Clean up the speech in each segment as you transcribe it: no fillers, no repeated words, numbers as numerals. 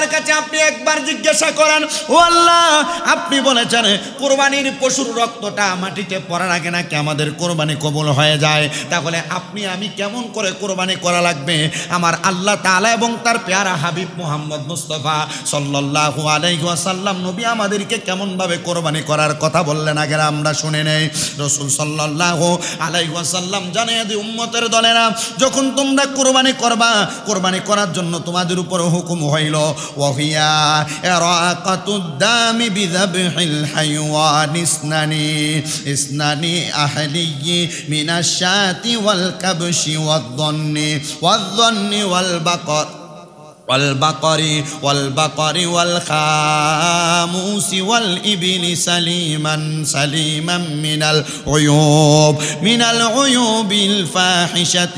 আল্লাহর কাছে আপনি একবার জিজ্ঞাসা করেন, ও আল্লাহ, আপনি বলেছেন কোরবানির পশুর রক্তটা মাটিতে পড়ার আগে নাকি আমাদের কোরবানি কবুল হয়ে যায়। তাহলে আপনি আমি কেমন করে কোরবানি করা লাগবে? আমার আল্লাহ তাআলা এবং তার পেয়ারা হাবিব মুহাম্মদ মুস্তাফা সাল্লাল্লাহু আলাইহি ওয়াসাল্লাম নবী আমাদেরকে কেমন ভাবে কোরবানি করার কথা বললেন, আগে আমরা শুনে নেই। রাসূল সাল্লাল্লাহু আলাইহি ওয়াসাল্লাম জানিয়ে দিয়ে উম্মতের দলেরা, যখন তোমরা কোরবানি করবা, কোরবানি করার জন্য তোমাদের উপর হুকুম হইল ওয়াহিয়া ইরাকাতুদ দামি বিযাবহিল হাইওয়ান ইসনানি আহলিয়্যি মিনাশ শাতি ওয়াল কাবশি ওয়াদ-দন্নি ওয়াল বাকর والبقر والخاموس والإبل سليما من العيوب الفاحشة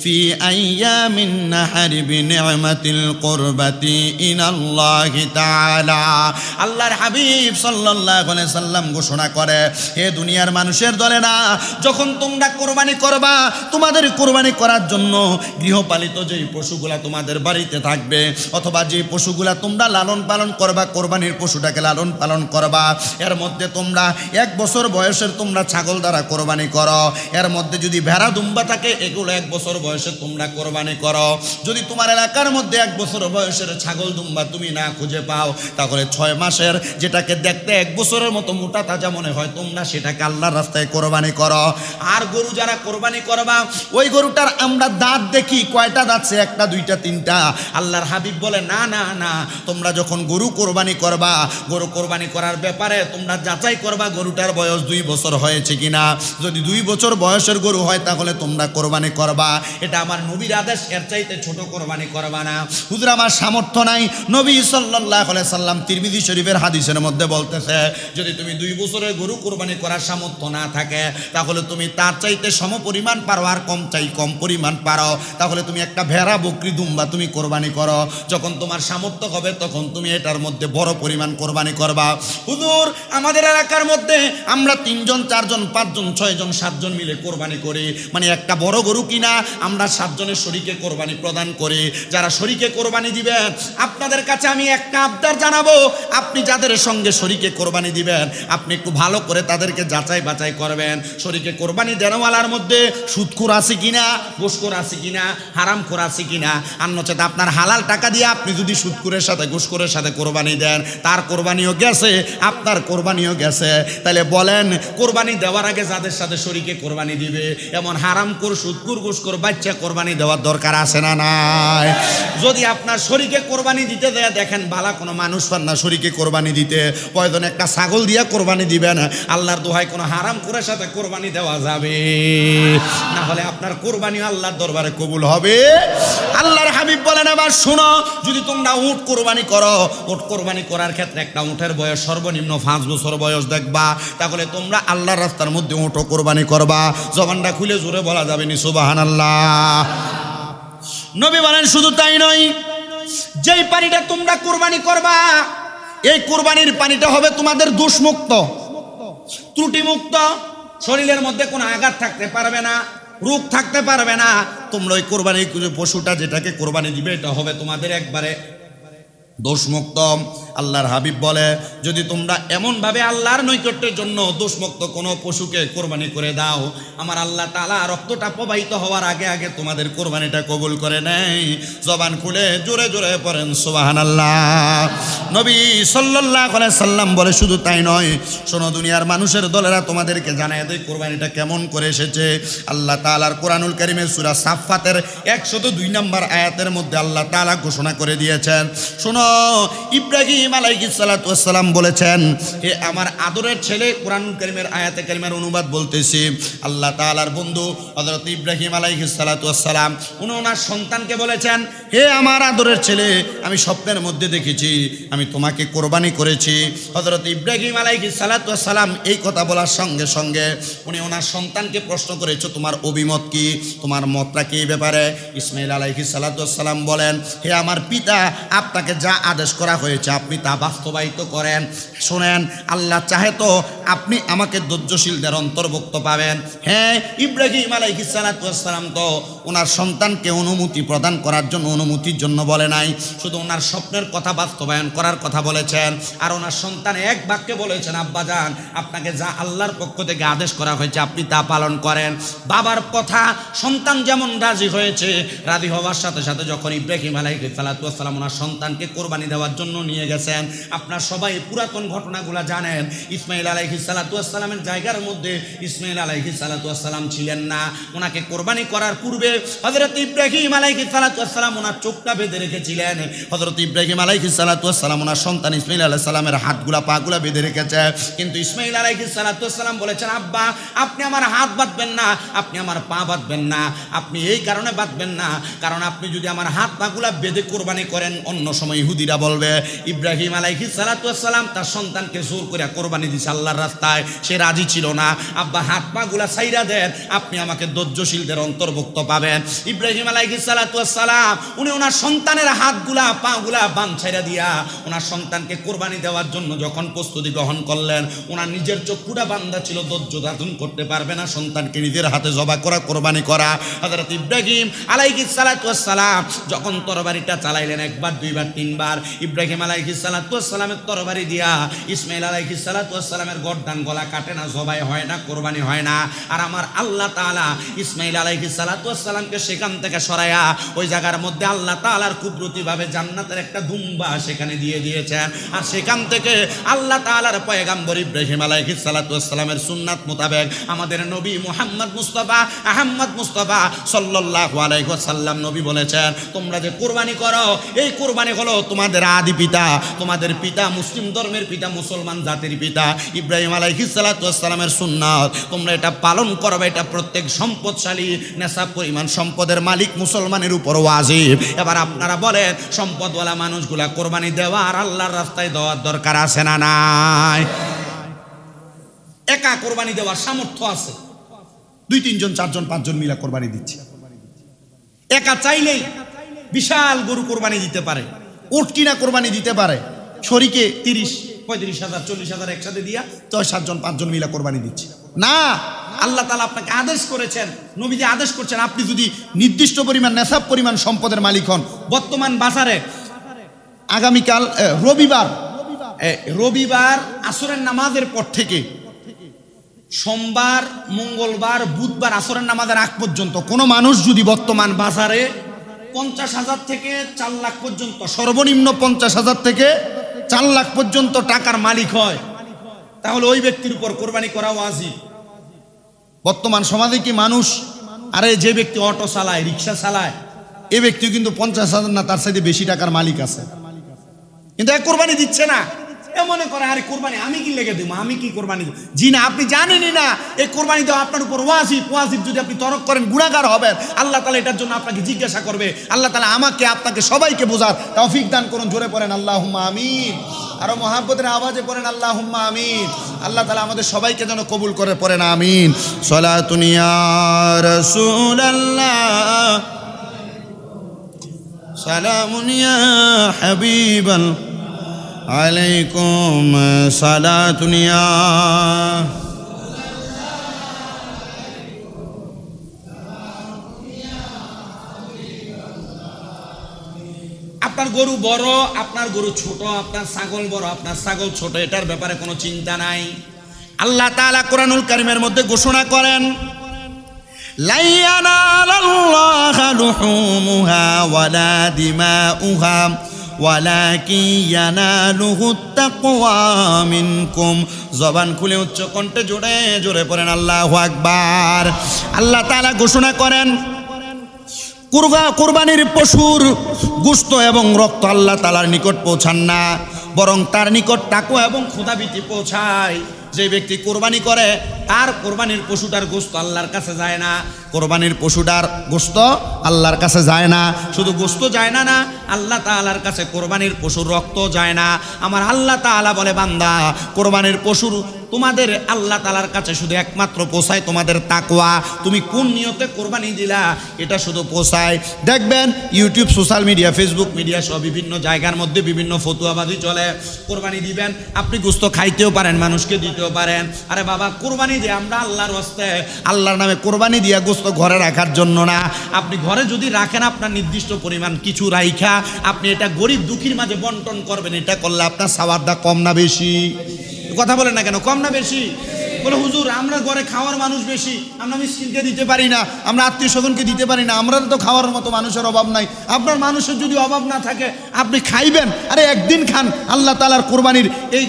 في أيام النحر بنعمة القربة إلى الله تعالى। আল্লাহর হাবিব সাল্লাল্লাহু আলাইহি সাল্লাম ঘোষণা করে, হে দুনিয়ার মানুষের দলেরা, যখন তোমরা কোরবানি করবা, তোমাদের কোরবানি করার জন্য গৃহপালিত যেই পশুগুলা তোমাদের বাড়িতে থাকবে, অথবা যে পশুগুলা তোমরা লালন পালন করবা, কোরবানির পশুটাকে লালন পালন করবা, এর মধ্যে তোমরা 1 বছর বয়সের তোমরা ছাগল দ্বারা কোরবানি করো। এর মধ্যে যদি ভেড়া দুম্বা থাকে, এগুলো 1 বছর বয়সে তোমরা কোরবানি করো। যদি তোমার এলাকার মধ্যে 1 বছর বয়সের ছাগল দুম্বা তুমি না খুঁজে পাও, তাহলে 6 মাসের যেটাকে দেখতে 1 বছরের মতো মোটা তাজা মনে হয়, তোমরা সেটাকে আল্লাহর রাস্তায় কোরবানি করো। আর গরু যারা কোরবানি করবা, ওই গরুটার আমরা দাঁত দেখি, কয়টা দাঁত, 1টা 2টা 3টা। আল্লাহর হাবিব বলে, না না না, তোমরা যখন গরু কোরবানি করবা, গরু কোরবানি করার ব্যাপারে তোমরা যাচাই করবা গরুটার বয়স 2 বছর হয়েছে কিনা। যদি 2 বছর বয়সের গরু হয়, তাহলে তোমরা কোরবানি করবা। এটা আমার নবীর আদেশ, এর চাইতে ছোট কোরবানি করবা না। হুজুর, আমার সামর্থ্য নাই। নবী সাল্লাল্লাহু আলাইহি সাল্লাম তিরমিজি শরীফের হাদিসের মধ্যে বলতেছে, যদি তুমি 2 বছরের গরু কোরবানি করার সামর্থ্য না থাকে, তাহলে তুমি তার চাইতে সম পরিমাণ পারো, আর কম পরিমাণ পারো, তাহলে তুমি একটা ভেড়া বকরি দুম্বা তুমি কোরবানি করো। যখন তোমার সামর্থ্য হবে, তখন তুমি এটার মধ্যে বড় পরিমাণ কোরবানি করবা। হুজুর, আমাদের এলাকার মধ্যে আমরা 3 জন 4 জন 5 জন 6 জন 7 জন মিলে কোরবানি করি, মানে একটা বড় গরু কিনা আমরা 7 জনের শরীকে কোরবানি প্রদান করি। যারা শরীকে কোরবানি দিবেন, আপনাদের কাছে আমি একটা আবদার জানাবো, আপনি যাদের সঙ্গে শরীকে কোরবানি দিবেন, আপনি একটু ভালো করে তাদেরকে যাচাই বাছাই করবেন। শরীকে কোরবানি দেনওয়ালার মধ্যে সুদখোর আছে কিনা, ঘুষখোর আছে কিনা, হারামখোর আছে কিনা। আর নচেত আপনার হালাল টাকা দিয়ে আপনি যদি সুদখোরের সাথে ঘুষখোরের সাথে কোরবানি দেন, তার কোরবানিও গেছে, আপনার কোরবানিও গেছে। তাহলে বলেন, কোরবানি দেওয়ার আগে যাদের সাথে শরীকে কোরবানি দিবে, এমন হারামখোর, সুদখোর, ঘুষখোর বাচ্চা কোরবানি দেওয়ার দরকার আছে না নাই? যদি আপনার শরীকে কোরবানি দিতে দেয়, দেখেন বালা কোনো মানুষ পান না শরীকে কোরবানি দিতে, প্রয়োজন একটা ছাগল দিয়া কোরবানি দিবেন। আল্লাহর দোহাই কোনো হারামখোরের সাথে কোরবানি দেওয়া যাবে না, হলে আপনার কোরবানি আল্লাহর দরবারে কবুল হবে। আল্লাহর হাবিব বলেন, আবার শোনো, যদি তোমরা উট কোরবানি করো, উট কোরবানি করার ক্ষেত্রে একটা উটের বয়স সর্বনিম্ন 5 বছর বয়স দেখবা, তাহলে তোমরা আল্লাহর রাস্তার মধ্যে উটও কোরবানি করবা। জবানটা খুলে জোরে বলা যাবে নি সুবহানাল্লাহ। নবী বলেন, শুধু তাই নয়, যেই পানিটা তোমরা কোরবানি করবা, এই কোরবানির পানিটা হবে তোমাদের দোষমুক্ত, ত্রুটিমুক্ত, শরীরের মধ্যে কোনো আঘাত থাকতে পারবে না, রোগ থাকতে পারবে না। তোমরা ওই কোরবানি পশুটা যেটাকে কোরবানি দিবে, এটা হবে তোমাদের একবারে দোষমুক্ত। আল্লাহর হাবিব বলে, যদি তোমরা এমনভাবে আল্লাহর নৈকট্যের জন্য দোষমুক্ত কোনো পশুকে কোরবানি করে দাও, আমার আল্লাহ তাআলা রক্তটা প্রবাহিত হওয়ার আগে আগে তোমাদের কোরবানিটা কবুল করে নেয়। জবান খুলে জোরে জোরে পড়েন সুবহানাল্লাহ। নবী সাল্লাল্লাহু আলাইহি সাল্লাম বলে, শুধু তাই নয়, শোনো দুনিয়ার মানুষের দলেরা, তোমাদেরকে জানায় দেয় কোরবানিটা কেমন করে এসেছে। আল্লাহ তাআলার কোরআনুল কারীমের সূরা সাফফাতের 102 নম্বর আয়াতের মধ্যে আল্লাহ তাআলা ঘোষণা করে দিয়েছেন, শোনো, ইব্রাহিম আলাইহিস সালাতু ওয়াস সালাম বলেছেন, হে আমার আদরের ছেলে, কোরআনুল কারীমের আয়াতে কারিমার অনুবাদ বলতেছি, আল্লাহ তাআলার বন্ধু হযরত ইব্রাহিম আলাইহিস সালাতু ওয়াস সালাম ওনার সন্তানকে বলেছেন, হে আমার আদরের ছেলে, আমি স্বপ্নের মধ্যে দেখেছি আমি তোমাকে কোরবানি করেছি। হযরত ইব্রাহিম আলাইহিস সালাতু ওয়াস সালাম এই কথা বলার সঙ্গে সঙ্গে উনি ওনার সন্তানকে প্রশ্ন করেছে, তোমার অভিমত কি, তোমার মতটা কি এই ব্যাপারে? ইসমাঈল আলাইহিস সালাতু ওয়াস সালাম বলেন, হে আমার পিতা, আপনাকে যা আদেশ করা হয়েছে আপনি তা বাস্তবায়িত করেন। শোনেন, আল্লাহ চাহে তো আপনি আমাকে ধৈর্যশীলদের অন্তর্ভুক্ত পাবেন। হ্যাঁ, ইব্রাহিম আলাইহিস সালাতু ওয়াস সালাম তো ওনার সন্তানকে অনুমতি প্রদান করার জন্য অনুমতির জন্য বলে নাই, শুধু ওনার স্বপ্নের কথা বাস্তবায়ন করার কথা বলেছেন। আর ওনার সন্তান এক বাক্যে বলেছেন, আব্বাজান আপনাকে যা আল্লাহর পক্ষ থেকে আদেশ করা হয়েছে আপনি তা পালন করেন। বাবার কথা সন্তান যেমন রাজি হয়েছে, রাজি হওয়ার সাথে সাথে যখন ইব্রাহিম আলাইহিস সালাতু ওয়াস সালাম ওনার সন্তানকে কোরবানি দেওয়ার জন্য নিয়ে গেছেন, আপনার সবাই পুরাতন ঘটনাগুলো জানেন। ইসমাইল আলাইহিস সালাতু ওয়াস সালামের জায়গার মধ্যে ইসমাইল আলাইহিস সালাতু ওয়াস সালাম ছিলেন না। ওনাকে কোরবানি করার পূর্বে হযরত ইব্রাহিম আলাইহিস সালাতু ওয়াস সালাম ওনার চোখটা বেঁধে রেখেছিলেন। হযরত ইব্রাহিম আলাইহিস সালাতু ওয়াস সালাম ওনার সন্তান ইসমাইল আলাইহিস সালামের হাতগুলা পাগুলা বেঁধে রেখেছে, কিন্তু ইসমাইল আলাইহিস সালাতু ওয়াস সালাম বলেছেন, আব্বা আপনি আমার হাত বাঁধবেন না, আপনি আমার পা বাঁধবেন না। আপনি এই কারণে বাঁধবেন না, কারণ আপনি যদি আমার হাত পাগুলা বেঁধে কোরবানি করেন অন্য সময় ইহুদিরা বলবে ইব্রাহিম আলাইহিস সালাতু ওয়াস সালাম তার সন্তানকে জোর করে কোরবানি দিয়েছে আল্লাহর রাস্তায়, সে রাজি ছিল না। আব্বা হাত পাগুলা ছাইরা দেন, আপনি আমাকে ধৈর্যশীলদের অন্তর্ভুক্ত পাবেন। ইব্রাহিম আলাইহিস সালাতু ওয়াস সালাম উনি ওনার সন্তানের হাতগুলা পাগুলা বান ছাইরা দিয়া ওনার সন্তানকে কোরবানি দেওয়ার জন্য যখন প্রস্তুতি গ্রহণ করলেন, ওনার নিজের চক্ষুটা বান্ধা ছিল, ধৈর্য ধারণ করতে পারবে না সন্তানকে নিজের হাতে জবাই করা কোরবানি করা। হযরত ইব্রাহিম আলাইহিস সালাতু ওয়াস সালাম যখন তরবারিটা চালাইলেন একবার দুইবার তিনবার, ইব্রাহিম আলাইহিস সালাতু ওয়াস সালামের তরবারি দিয়া ইসমাইল আলাইহিস সালাতু ওয়াস সালামের গর্দান গলা কাটে না, জবাই হয় না, কোরবানি হয় না। আর আমার আল্লাহ তাআলা ইসমাইল আলাইহিস সালাতু ওয়াস সালামকে সেখান থেকে সরায়া ওই জায়গার মধ্যে আল্লাহ তাআলার কুদরতিভাবে জান্নাতের একটা দুম্বা সেখানে দিয়ে দিয়েছেন। আর সেখান থেকে আল্লাহ তাআলার পয়গম্বর ইব্রাহিম আলাইহিস সালাতু ওয়াস সালামের সুন্নাত মোতাবেক আমাদের নবী মুহাম্মদ মুস্তাফা আহমদ মুস্তাফা সাল্লাল্লাহু আলাইহি ওয়াসাল্লাম নবী বলেছেন, তোমরা যে কোরবানি করো এই কোরবানি হলো তোমাদের আদি পিতা, তোমাদের পিতা মুসলিম ধর্মের পিতা, মুসলমান জাতির পিতা ইব্রাহিম আলাইহিস সালাতু ওয়াস সালামের সুন্নাত। তোমরা এটা পালন করবে, এটা প্রত্যেক সম্পদশালী নেশাব পরিমাণ সম্পদের মালিক মুসলমানের উপর ওয়াজিব। এবার আপনারা বলেন, সম্পদওয়ালা মানুষগুলা কোরবানি দেওয়া আর আল্লাহর রাস্তায় দেওয়ার দরকার আছে না নাই? একা কোরবানি দেওয়ার সামর্থ্য আছে, 2-3 জন 4 জন 5 জন মিলা কোরবানি দিচ্ছে। একা চাইলেই বিশাল গরু কোরবানি দিতে পারে, উট কিনা কোরবানি দিতে পারে, শরীকে 30-35 হাজার 40 হাজার একসাথে দিয়া 6-7 জন 5 জন মিলা কোরবানি দিচ্ছে না। আল্লাহ তাআলা আপনাকে আদেশ করেছেন, নবীজি আদেশ করছেন, আপনি যদি নির্দিষ্ট পরিমাণ নেশাব পরিমাণ সম্পদের মালিক হন। বর্তমান বাজারে আগামীকাল রবিবার আসরের নামাজের পর থেকে সোমবার, মঙ্গলবার, বুধবার আসরের নামাজের আগ পর্যন্ত কোনো মানুষ যদি বর্তমান বাজারে 50,000 থেকে 4 লাখ পর্যন্ত, সর্বনিম্ন 50,000 থেকে 4 লাখ পর্যন্ত টাকার মালিক হয়, তাহলে ওই ব্যক্তির উপর কোরবানি করা ওয়াজিব। বর্তমান সমাজে কি মানুষ, আরে যে ব্যক্তি অটো চালায়, রিক্সা চালায়, এই ব্যক্তিও কিন্তু 50,000 না তার সাথে বেশি টাকার মালিক আছে, কিন্তু এক কোরবানি দিচ্ছে না। মনে করে আরে কোরবানি আমি কি লেগে দেবো, আমি কি কোরবানি দেবো? জি না, আপনি জানেনই না এই কোরবানি দেওয়া আপনার উপর ওয়াজিব। ওয়াজিব যদি আপনি তরক করেন গুনাহগার হবেন, আল্লাহ তাআলা এটার জন্য আপনাকে জিজ্ঞাসা করবে। আল্লাহ তাআলা আমাকে আপনাকে সবাইকে বোঝার তৌফিক দান করুন। জোরে পড়েন আল্লাহুম্মা আমিন, আরো মহাব্বতের আওয়াজে পড়েন আল্লাহুম্মা আমিন। আল্লাহ তাআলা আমাদের সবাইকে যেন কবুল করে, পড়েন আমিন। সালাতুন ইয়া রাসূলুল্লাহ, সালামুন ইয়া হাবিবাল আলাইকুম সালাতুন ইয়া। আপনার গরু বড়, আপনার গরু ছোট, আপনার ছাগল বড়, আপনার ছাগল ছোট, এটার ব্যাপারে কোনো চিন্তা নাই। আল্লাহ তাআলা কোরআনুল কারীমের মধ্যে ঘোষণা করেন, লা ইয়ানালাল্লাহু লুহুমুহা ওয়ালা দিমাউহা ওয়ালাকিন ইয়ানালুহুত তাকওয়া মিনকুম। জবান খুলে উচ্চ কণ্ঠে জোরে জোরে পড়েন আল্লাহু আকবার। আল্লাহ তাআলা ঘোষণা করেন, কুরবানির পশুর গোশত এবং রক্ত আল্লাহ তাআলার নিকট পৌঁছান না, বরং তার নিকট তাকওয়া এবং খোদাভীতি পৌঁছায়। যে ব্যক্তি কোরবানি করে তার কোরবানির পশুটার গোশত আল্লাহর কাছে যায় না, কোরবানির পশুটার গোশত আল্লাহর কাছে যায় না। শুধু গোশত যায় না, না আল্লাহ তাআলার কাছে কোরবানির পশুর রক্ত যায় না। আমার আল্লাহ তাআলা বলে, বান্দা কোরবানির পশুর তোমাদের আল্লাহ তাআলার কাছে শুধু একমাত্র পোষায় তোমাদের তাকওয়া। তুমি কোন নিয়তে কোরবানি দিলা এটা শুধু পোষায়। দেখবেন YouTube, social media, Facebook media সব বিভিন্ন জায়গার মধ্যে বিভিন্ন ফতুয়াবাজি চলে। কোরবানি দিবেন, আপনি গোশত খাইতেও পারেন, মানুষকে দিতেও পারেন। আরে বাবা, কোরবানি দিয়ে আমরা আল্লাহর হস্তে, আল্লাহর নামে কোরবানি দিয়া গোশত ঘরে রাখার জন্য না। আপনি ঘরে যদি রাখেন আপনার নির্দিষ্ট পরিমাণ কিছু রাইখা আপনি এটা গরিব দুঃখীর মাঝে বন্টন করবেন। এটা করলে আপনার সওয়াবটা কম না বেশি? কথা বলেন না কেন, কম না বেশি? বলে হুজুর আমরা ঘরে খাওয়ার মানুষ বেশি, আমরা মিসকিনকে দিতে পারি না, আমরা আত্মীয় স্বজনকে দিতে পারি না, আমরা তো খাওয়ার মতো মানুষের অভাব নাই। আপনার মানুষের যদি অভাব না থাকে আপনি খাইবেন, আরে একদিন খান, আল্লাহ তাআলার কোরবানির এই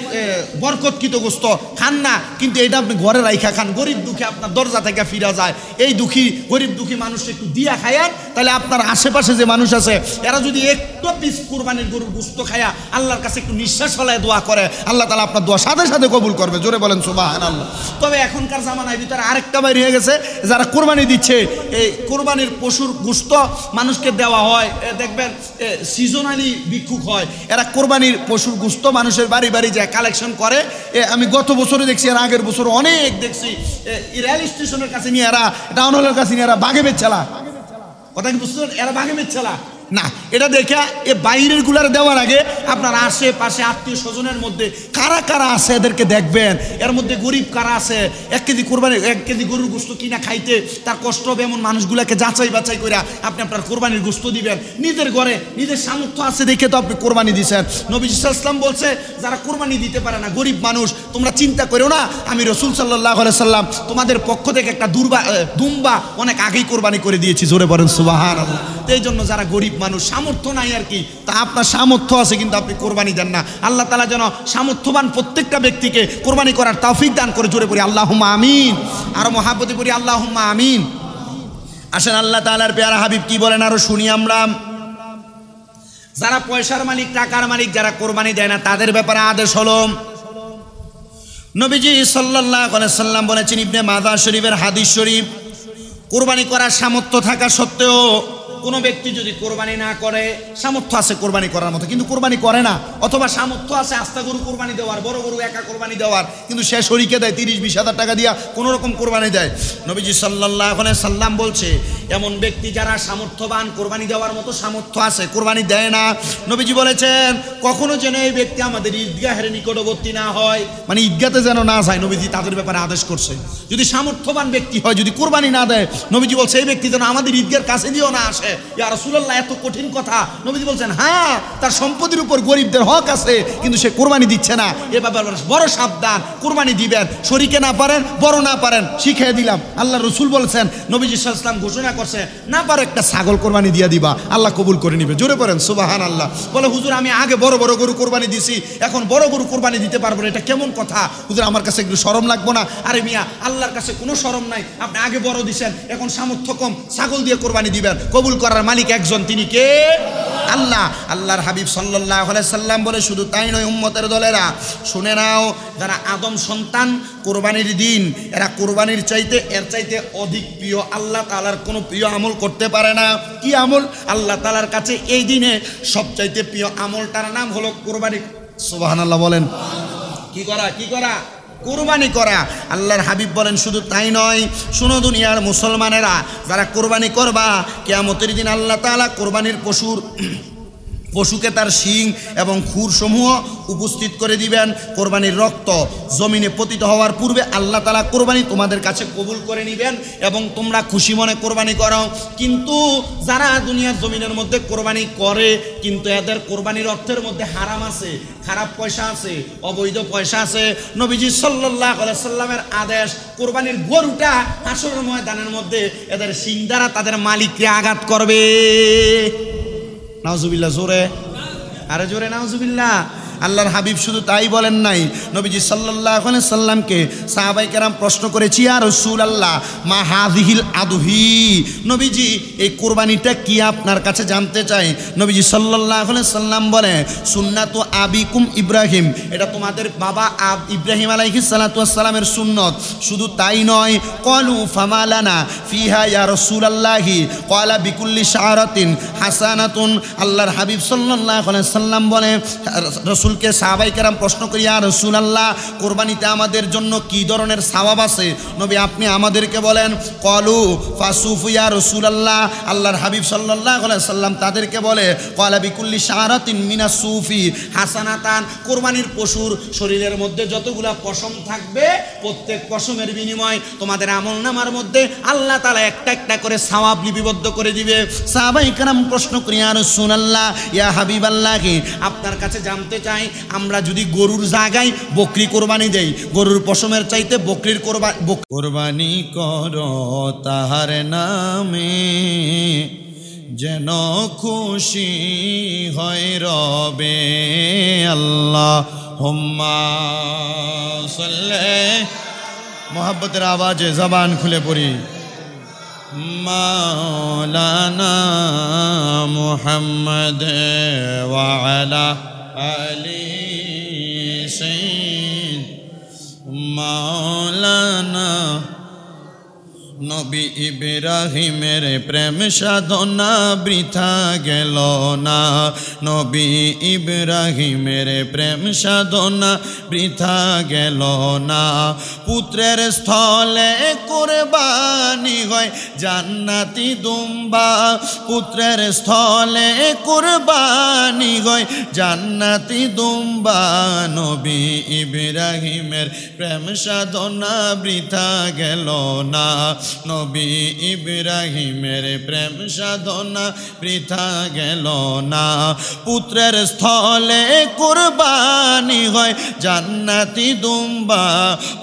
বরকতকৃত গোশত খান না, কিন্তু এটা আপনি ঘরে রাইখা খান। গরিব দুঃখী আপনার দরজা থেকে ফিরা যায়, এই দুঃখী গরিব দুঃখী মানুষকে একটু দিয়া খায়ান, তাহলে আপনার আশেপাশে যে মানুষ আছে এরা যদি একটু পিস কোরবানির গরুর গোশত খায়া আল্লাহর কাছে একটু নিঃশ্বাস ফেলায় দোয়া করে, আল্লাহ তাআলা আপনার দোয়া সাথে সাথে কবুল করবে। জোরে বলেন সুবহানাল্লাহ। তবে এখনকার জামানায় ভিতরে আরেকটা বাইরে হয়ে গেছে, যারা কোরবানি দিচ্ছে এই কোরবানির পশুর গোশত মানুষকে দেওয়া হয়, দেখবেন সিজনালি ভিক্ষুক হয়, এরা কোরবানির পশুর গোশত মানুষের বাড়ি বাড়ি যায় কালেকশন করে। আমি গত বছরে দেখছি, আর আগের বছর অনেক দেখছি, রেল স্টেশনের কাছে নিয়ে এরা, টাউন হলের কাছে নিয়ে এরা বাঘে বেচলা। কথা কি বুঝতে পারেন? এরা বাঘে বেচলা না, এটা দেখে এ বাইরের গুলার দেওয়ার আগে আপনার আশেপাশে আত্মীয় স্বজনের মধ্যে কারা কারা আছে এদেরকে দেখবেন। এর মধ্যে গরিব কারা আছে, 1 কেজি কোরবানি 1 কেজি গরুর গোশত কিনা খাইতে তার কষ্ট হবে এমন মানুষগুলাকে যাচাই বাছাই করে আপনি আপনার কোরবানির গোশত দিবেন। নিজের ঘরে নিজের সামর্থ্য আছে দেখে তো আপনি কোরবানি দিচ্ছেন। নবী সাল্লাল্লাহু আলাইহি ওয়াসাল্লাম বলছে, যারা কোরবানি দিতে পারে না, গরিব মানুষ, তোমরা চিন্তা করো না, আমি রাসূল সাল্লাল্লাহু আলাইহি সাল্লাম তোমাদের পক্ষ থেকে একটা দুম্বা অনেক আগেই কোরবানি করে দিয়েছি। জোরে বলেন সুবহানাল্লাহ। এই জন্য যারা গরিব মানুষ, সামর্থ্য নাই আর কি, তা আপনার সামর্থ্য আছে কিন্তু আপনি কোরবানি দেন না। আল্লাহ তাআলা যেন সামর্থ্যবান প্রত্যেকটা ব্যক্তিকে কোরবানি করার তৌফিক দান করে। জোরে পড়ি আল্লাহুম্মা আমিন, আর মহাব্বতে পড়ি আল্লাহুম্মা আমিন। আসেন আল্লাহ তাআলার পেয়ারা হাবিব কি বলেন আরো শুনি আমরা। যারা পয়সার মালিক, টাকার মালিক, যারা কোরবানি দেয় না তাদের ব্যাপারে আদেশ হলো, নবীজি সাল্লাল্লাহু আলাইহি সাল্লাম বলেছেন, ইবনে মাজাহ শরীফের হাদিস শরীফ, কোরবানি করার সামর্থ্য থাকা সত্ত্বেও কোনো ব্যক্তি যদি কোরবানি না করে, সামর্থ্য আছে কোরবানি করার মতো কিন্তু কোরবানি করে না, অথবা সামর্থ্য আছে আস্তা গরু কোরবানি দেওয়ার, বড় গরু একা কোরবানি দেওয়ার, কিন্তু সে শরীকে দেয় 30-20 হাজার টাকা দিয়া কোনো রকম কোরবানি দেয়, নবীজি সাল্লাল্লাহু আলাইহি সাল্লাম বলছে এমন ব্যক্তি যারা সামর্থ্যবান, কোরবানি দেওয়ার মতো সামর্থ্য আছে, কোরবানি দেয় না, নবীজি বলেছেন কখনো যেন এই ব্যক্তি আমাদের ঈদগাহের নিকটবর্তী না হয়, মানে ঈদগাতে যেন না যায়। নবীজি তাদের ব্যাপারে আদেশ করছে, যদি সামর্থ্যবান ব্যক্তি হয়, যদি কোরবানি না দেয়, নবীজি বলছে এই ব্যক্তি যেন আমাদের ঈদগাহের কাছে দিয়েও না আসে। ইয়া রাসূলুল্লাহ, এত কঠিন কথা? নবীজি বলছেন হ্যাঁ, তার সম্পত্তির উপর গরিবদের হক আছে কিন্তু সে কোরবানি দিচ্ছে না, এ ব্যাপারে বড় সাবধান। কোরবানি দিবেন, শরীকে না পারেন, বড় না পারেন, শিখিয়ে দিলাম। আল্লাহ রসুল বলছেন, নবীজি সাল্লাল্লাহু আলাইহি ওয়াসাল্লাম ঘোষণা করছে, না পারো একটা ছাগল কোরবানি দিয়ে দিবা, আল্লাহ কবুল করে নিবে। জোরে পড়েন সুবহানাল্লাহ। বলে হুজুর আমি আগে বড় বড় গরু কোরবানি দিছি, এখন বড় গরু কোরবানি দিতে পারবো না, এটা কেমন কথা হুজুর? আমার কাছে একটু শরম লাগবো না? আরে মিয়া, আল্লাহর কাছে কোনো শরম নাই, আপনি আগে বড় দিছেন, এখন সামর্থ্য কম, ছাগল দিয়ে কোরবানি দিবেন। কবুল করার মালিক একজন, তিনি কে? আল্লাহ। আল্লাহর হাবিব সাল্লাল্লাহু আলাইহি সাল্লাম বলে, শুধু তাই নয় উম্মতের দলেরা, শুনে নাও, যারা আদম সন্তান কোরবানির দিন এরা কোরবানির চাইতে এর চাইতে অধিক প্রিয়, আল্লাহ তাআলার কোনো প্রিয় আমল করতে পারে না। কি আমল? আল্লাহ তাআলার কাছে এই দিনে সবচাইতে প্রিয় আমলটার নাম হলো কোরবানি। সুবহানাল্লাহ বলেন। কি করা? কি করা? কোরবানি করা। আল্লাহর হাবিব বলেন শুধু তাই নয়, শুনো দুনিয়ার মুসলমানেরা, যারা কোরবানি করবা, কিয়ামতের দিন আল্লাহ তাআলা কোরবানির পশুকে তার শিং এবং খুরসমূহ উপস্থিত করে দিবেন। কোরবানির রক্ত জমিনে পতিত হওয়ার পূর্বে আল্লাহ তাআলা কোরবানি তোমাদের কাছে কবুল করে নেবেন এবং তোমরা খুশি মনে কোরবানি করো। কিন্তু যারা দুনিয়ার জমিনের মধ্যে কোরবানি করে, কিন্তু এদের কোরবানির অর্থের মধ্যে হারাম আছে, খারাপ পয়সা আছে, অবৈধ পয়সা আছে, নবীজি সাল্লাল্লাহু আলাইহি সাল্লামের আদেশ, কোরবানির গরুটা হাসরের ময়দানের মধ্যে এদের শিং দ্বারা তাদের মালিককে আঘাত করবে। নাউজুবিল্লাহ, জোরে, আরে জোরে নাউজুবিল্লাহ। আল্লাহর হাবিব শুধু তাই বলেন নাই, নবীজি সাল্লাল্লাহু আলাইহি সাল্লামকে সাহাবায়ে কেরাম প্রশ্ন করেছি, ইয়া রাসূলুল্লাহ মা হাযিহিল আদহি, নবীজি এই কুরবানিটা কি আপনার কাছে জানতে চাই। নবীজি সাল্লাল্লাহু আলাইহি সাল্লাম বলে, সুন্নাতু আবিকুম ইব্রাহিম, এটা তোমাদের বাবা ইব্রাহিম আলাইহিস সালাতু ওয়াস সালামের সুন্নত। শুধু তাই নয়, ক্বালু ফামালানা ফিহা ইয়া রাসূলুল্লাহি, ক্বালা বিকুল্লি শাআরাতিন হাসানাতুন। আল্লাহর হাবিব সাল্লাল্লাহু আলাইহি সাল্লাম বলে, রাসূল রসুলকে সাহাবাই কেরাম প্রশ্ন করি, ইয়া রাসূলুল্লাহ, কোরবানিতে আমাদের জন্য কি ধরনের সওয়াব আছে? নবী আপনি আমাদেরকে বলেন। ক্বালু ফাসুফু ইয়া রাসূলুল্লাহ, আল্লাহর হাবিব সাল্লাল্লাহু আলাইহি সাল্লাম তাদেরকে বলে, ক্বালা বিকুল্লি শাআরাতিন মিনাস সুফি হাসানাতান, কোরবানির পশুর শরীরের মধ্যে যতগুলা পশম থাকবে প্রত্যেক পশমের বিনিময় তোমাদের আমলনামার মধ্যে আল্লাহ তাআলা একটা একটা করে সওয়াব লিপিবদ্ধ করে দিবে। সাহাবায়ে কেরাম প্রশ্ন করি, ইয়া রাসূলুল্লাহ, ইয়া হাবিবাল্লাহ, আপনার কাছে জানতে চাই, আমরা যদি গরুর জায়গায় বকরি কোরবানি দেই, গরুর পশমের চাইতে বকরির কোরবানি করো তাহার নামে, যেন খুশি হয় রবে আল্লাহুম্মা সাল্লি, মোহাব্বতের আওয়াজে জবান খুলে পড়ি, মাওলানা মুহাম্মদ ওয়া আলা আলি সাইয়্যিদ মাওলানা। নবী ইব্রাহিমের প্রেম সাধনা বৃথা গেল না, নবী ইব্রাহিমের প্রেম সাধনা বৃথা গেল না। পুত্রের স্থলে কুরবানি হয় জান্নাতি দুম্বা, পুত্রের স্থলে কুরবানি হয় জান্নাতি দুম্বা। নবী ইব্রাহিমের প্রেম সাধনা বৃথা গেল না, নবী ইব্রাহিমের প্রেম সাধনা বৃথা গেল না। পুত্রের স্থলে কুরবানি হয় জান্নাতি দুম্বা,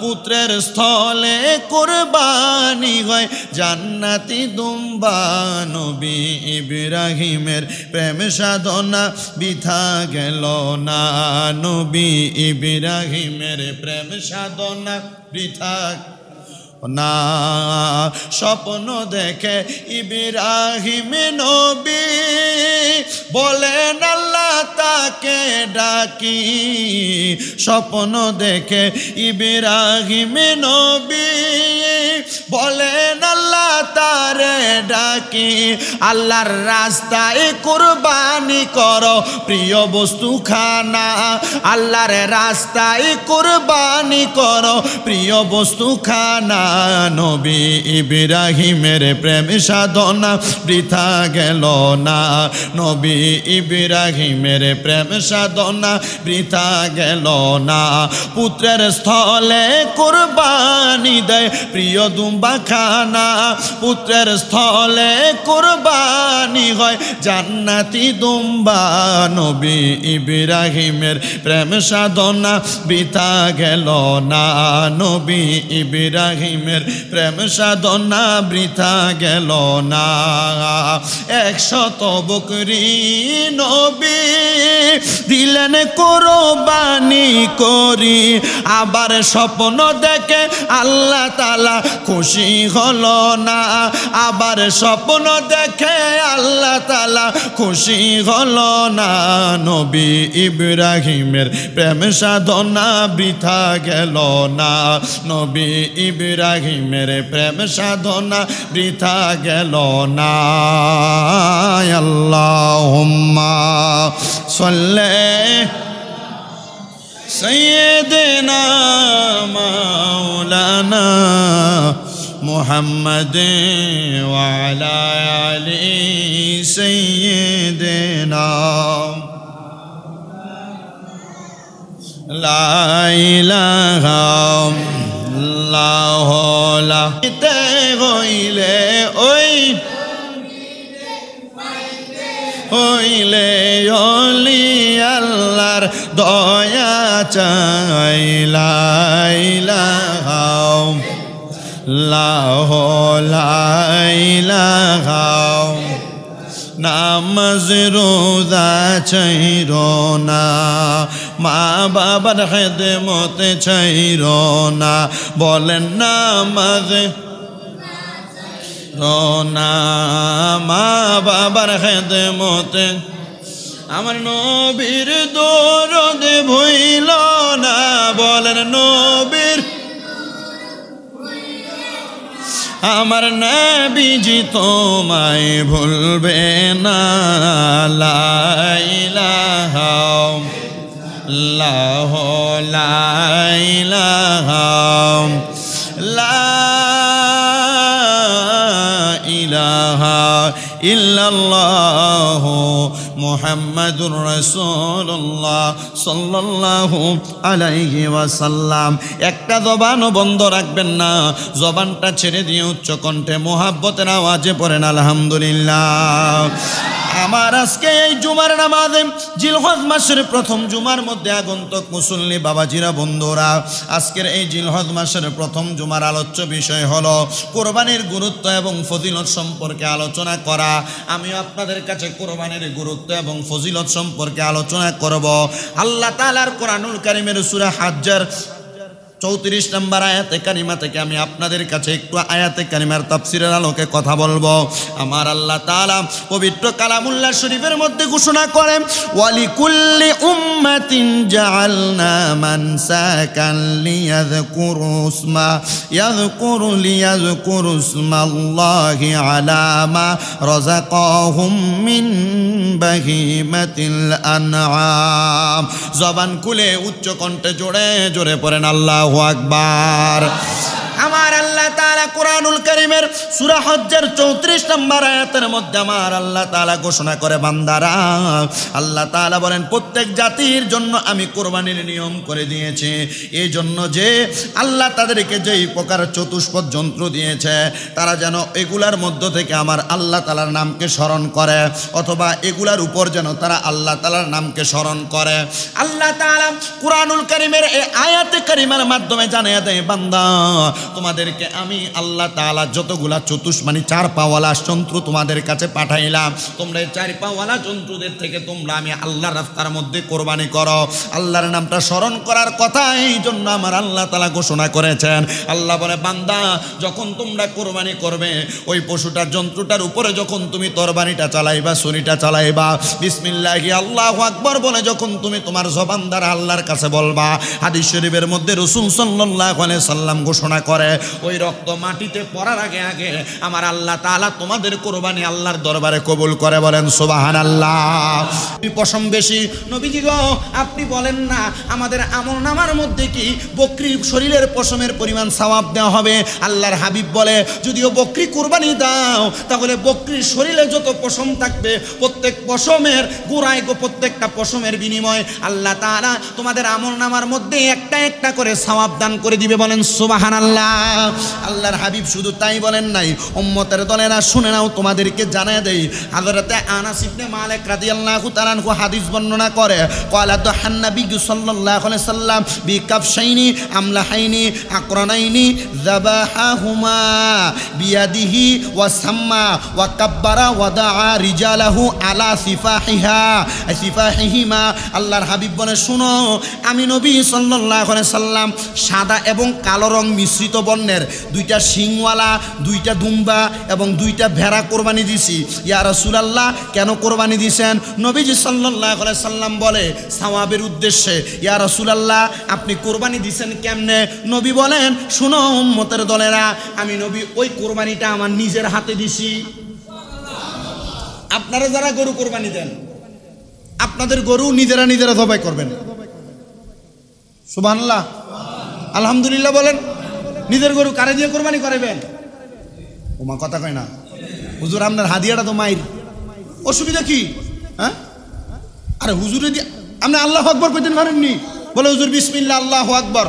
পুত্রের স্থলে কুরবানি হয় জান্নাতি দুম্বা। নবী ইব্রাহিমের প্রেম সাধনা বৃথা গেল না, নবী ইব্রাহিমের প্রেম সাধনা বৃথা না। স্বপ্ন দেখে ইব্রাহিম নবী, বলেন আল্লাহ তাকে ডাকি, স্বপ্ন দেখে ইব্রাহিম নবী, বলেন আল্লাহ তারে ডাকি। আল্লাহর রাস্তায় কুরবানি করো প্রিয় বস্তু খানা, আল্লাহর রাস্তায় কুরবানি করো প্রিয় বস্তু খানা। নবী ইব্রাহিমের প্রেম সাধনা বৃথা গেল না, নবী ইব্রাহিমের প্রেম সাধনা বৃথা গেল না। পুত্রের স্থলে কুরবানি দেয় প্রিয় দুম্বা খানা, পুত্রের স্থলে কুরবানি হয় জান্নাতি দুম্বা। নবী ইব্রাহিমের প্রেম সাধনা বৃথা গেল না, নবী ইব্রাহিমের প্রেম সাধনা বৃথা গেল না। 100 বকরি নবী দিলেন কুরবানি করি, আবার স্বপ্ন দেখে আল্লাহ তাআলা খুশি হলো না, আবার স্বপ্ন দেখে আল্লাহ তাআলা খুশি হলো না। নবী ইব্রাহিমের প্রেম সাধনা বৃথা গেল না, নবী ইব্রাহিমের প্রেম সাধনা বৃথা গেল না। আল্লাহুম্মা সাল্লি সাইয়্যিদিনা মাওলানা মুহাম্মদ ওয়া আলা আলি সাইয়্যিদিনা। লা ইলাহা ইল্লাল্লাহ তে হইলে ওই হইলে ওলি আল্লাহর দয়া চাই। লা ইলাহা ইল্লাল্লাহ লা ইলাহা, নামাজ রোজা ছাইরো না, মা বাবার খেদমত ছাইরো না, বলেন নামাজ রোনা মা বাবার খেদমতে, আমার নবীর দরদ ভুইল না, বলেন নবীর, আমার নবীজি তোমায় ভুলবে না। লা ইলাহা ইল্লাল্লাহু লা ইলাহা লা ইলাহা ইল্লাল্লাহু মুহাম্মাদুর রাসূলুল্লাহ সাল্লাল্লাহু আলাইহি ওয়াসাল্লাম। একটা জবানও বন্ধ রাখবেন না, জবানটা ছেড়ে দিয়ে উচ্চ কণ্ঠে মোহাব্বতের আওয়াজে পড়েন আলহামদুলিল্লাহ। আমার আজকে এই জুমার নামাজে জিলহজ মাসের প্রথম জুমার মধ্যে আগন্তুক মুসল্লি বাবাজিরা বন্ধুরা, আজকের এই জিলহজ মাসের প্রথম জুমার আলোচ্য বিষয় হলো কোরবানির গুরুত্ব এবং ফজিলত সম্পর্কে আলোচনা করা। আমিও আপনাদের কাছে কোরবানির গুরুত্ব এবং ফজিলত সম্পর্কে আলোচনা করব। আল্লাহ তাআলার কোরআনুল কারীমের সূরা হাজ্জের 34 নম্বর আয়াতে কারিমা থেকে আমি আপনাদের কাছে একটু আয়াতে কারিমার তাফসীরের আলোকে কথা বলবো। আমার আল্লাহ তাআলা পবিত্র কালামুল্লাহ শরীফের মধ্যে ঘোষণা করেন, ওয়ালিকুল্লি উম্মাতিন জাআলনা মানসাকান লিয়াযকুরু ইসমাল্লাহি আলা মা রাযাকাহুম মিন বাহিমাতিল আনআম। জবান খুলে উচ্চ কণ্ঠে জোরে জোরে পড়েন আল্লাহু আকবার। আমার আল্লাহ তাআলা কোরআনুল কারীমের সূরা হজ্জের 34 নম্বর আয়াতের মধ্যে আমার আল্লাহ তাআলা ঘোষণা করে, বান্দারা, আল্লাহ তাআলা বলেন প্রত্যেক জাতির জন্য আমি কোরবানির নিয়ম করে দিয়েছি, এই জন্য যে আল্লাহ তাদেরকে যেই প্রকার চতুষ্পদ যন্ত্র দিয়েছে তারা যেন এগুলার মধ্য থেকে আমার আল্লাহ তাআলার নামকে স্মরণ করে, অথবা এগুলার উপর যেন তারা আল্লাহ তাআলার নামকে স্মরণ করে। আল্লাহ তাআলা কোরআনুল কারীমের এই আয়াতে কারিমার মাধ্যমে জানিয়ে দেয়, বান্দা, তোমাদেরকে আমি আল্লাহ তাআলা যতগুলা মানে 4 পাওয়ালা যন্ত্র তোমাদের কাছে পাঠাইলাম, তোমরা এই 4 পাওয়ালা যন্ত্রদের থেকে তোমরা আমি আল্লাহর রাস্তার মধ্যে কোরবানি করো। আল্লাহর নামটা স্মরণ করার কথা এই জন্য আমার আল্লাহ তাআলা ঘোষণা করেছেন। আল্লাহ বলে, বান্দা, যখন তোমরা কোরবানি করবে ওই পশুটার যন্ত্রটার উপরে যখন তুমি তরবারিটা চালাইবা, ছুরিটা চালাইবা, বিসমিল্লাহি আল্লাহু আকবার বলে যখন তুমি তোমার জবান দ্বারা আল্লাহর কাছে বলবা, হাদিস শরীফের মধ্যে রাসূল সাল্লাল্লাহু আলাইহি সাল্লাম ঘোষণা করে, ওই রক্ত মাটিতে পড়ার আগে আগে আমার আল্লাহ তাআলা তোমাদের কোরবানি আল্লাহর দরবারে কবুল করে। বলেন সুবহানাল্লাহ। পশম বেশি নবীজি গো, আপনি বলেন না আমাদের আমলনামার মধ্যে কি বকরির শরীরের পশমের পরিমাণ সওয়াব দেওয়া হবে? আল্লাহর হাবিব বলে, যদিও বকরি কোরবানি দাও তাহলে বকরির শরীরে যত পশম থাকবে প্রত্যেক পশমের গোড়ায় প্রত্যেকটা পশমের বিনিময় আল্লাহ তাআলা তোমাদের আমলনামার মধ্যে একটা একটা করে সওয়াব দান করে দিবে। বলেন সুবহানাল্লাহ। আল্লাহর হাবিব শুধু তাই বলেন নাই, উম্মতের দলেরা শুনে নাও, তোমাদেরকে জানায় দেই, হযরতে আনাস ইবনে মালিক রাদিয়াল্লাহু তাআলা আনহু হাদিস বর্ণনা করে, ক্বালা দাহান নবী সাল্লাল্লাহু আলাইহি সাল্লাম বিকাফশাইনি আমলাহাইনি আকরানাইনি যাবাহাহুমা বিয়াদিহি ওয়া সাম্মা ওয়া কাব্বারা ওয়া দাআ রিজালাহু আলা সিফাহিহিমা। আল্লাহর হাবিব বলে, শুনো, আমি নবী সাল্লাল্লাহু আলাইহি সাল্লাম সাদা এবং কালো রং মিশ্রিত বর্ণের 2টা শিংওয়ালা 2টা দুম্বা এবং 2টা ভেড়া কোরবানি দিছি। ইয়া রাসূলুল্লাহ, কেন কোরবানি দিয়েছেন? নবীজি সাল্লাল্লাহু আলাইহি সাল্লাম বলে, সওয়াবের উদ্দেশ্যে। ইয়া রাসূলুল্লাহ, আপনি কোরবানি দিয়েছেন কেমনে? নবী বলেন, শুনো উম্মতের দলেরা, আমি নবী ওই কোরবানিটা আমার নিজের হাতে দিছি। আপনারা যারা গরু কোরবানি দেন, আপনাদের গরু নিজেরা নিজেরা জবাই করবেন। সুবহানাল্লাহ, আলহামদুলিল্লাহ বলেন। নিজের গরু কারে দিয়ে কোরবানি করাবেন? ওমা কথা কয় না, হুজুর আপনার হাদিয়াটা তো মাইর, অসুবিধা কি? হ্যাঁ, আরে হুজুরে দিয়ে আপনি আল্লাহু আকবার কইতে পারেননি? বলে হুজুর বিসমিল্লাহ আল্লাহু আকবার।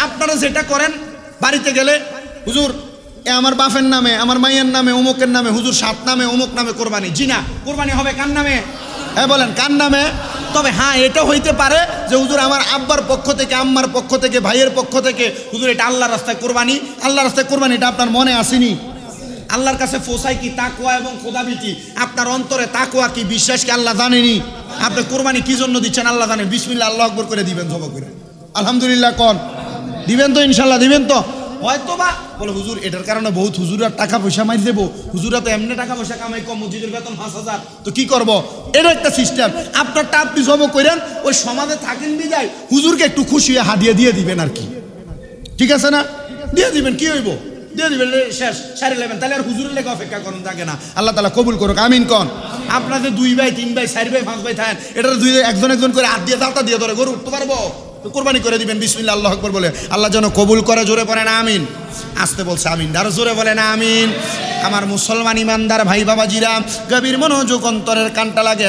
আপনারা যেটা করেন বাড়িতে গেলে, হুজুর এ আমার বাপের নামে, আমার মাইয়ের নামে, অমুকের নামে, হুজুর 7 নামে অমুক নামে কোরবানি। জি না, কোরবানি হবে কার নামে? হ্যাঁ বলেন, কার নামে? তবে হ্যাঁ, এটা হইতে পারে যে হুজুর আমার আব্বার পক্ষ থেকে, আম্মার পক্ষ থেকে, ভাইয়ের পক্ষ থেকে, হুজুর এটা আল্লাহর রাস্তায় কোরবানি। আল্লাহর রাস্তায় কোরবানি, এটা আপনার মনে আসেনি? আল্লাহর কাছে ফোসাই কি তাকওয়া এবং খোদাভীতি? আপনার অন্তরে তাকওয়া কি, বিশ্বাস কি আল্লাহ জানেনি? আপনি কোরবানি কি জন্য দিচ্ছেন আল্লাহ জানেন। বিসমিল্লাহ আল্লাহু আকবার করে দিবেন, জবা করে আলহামদুলিল্লাহ কোন দিবেন তো, ইনশাআল্লাহ দিবেন তো। হয়তো বা বলে হুজুর এটার কারণে বহুত হুজুরার টাকা পয়সা মারি দেবো, হুজুরা তো এমনি টাকা পয়সা কামাই কম, মসজিদের বেতন 5,000, তো কি করব? এটা একটা সিস্টেম। আপনারটা আপনি জব করেন, ওই সমাজে থাকেন বিদায় হুজুরকে একটু খুশি হয়ে হাদিয়া দিয়ে দিবেন আর কি, ঠিক আছে না? দিয়ে দিবেন, কি হইব? দিয়ে দিবেন, শেষ সারি নেবেন, তাহলে আর হুজুরের লেগে অপেক্ষা করুন থাকে না। আল্লাহ তাআলা কবুল করুক, আমিন কন। আপনাদের 2 ভাই 3 ভাই 4 ভাই 5 ভাই থাকেন, এটা একজন একজন করে হাত দিয়ে দাঁতা দিয়ে ধরে গরু উঠতে পারবো তো কোরবানি করে দিবেন বিসমিল্লাহ আল্লাহু আকবার বলে। আল্লাহ যেন কবুল করে, জোরে পড়েন আমিন। আসতে বলছে আমিন, আরো জোরে বলেন আমিন। আমার মুসলমান ইমানদার ভাই বাবাজিরা, গভীর মনোযোগ, অন্তরের কানটা লাগে,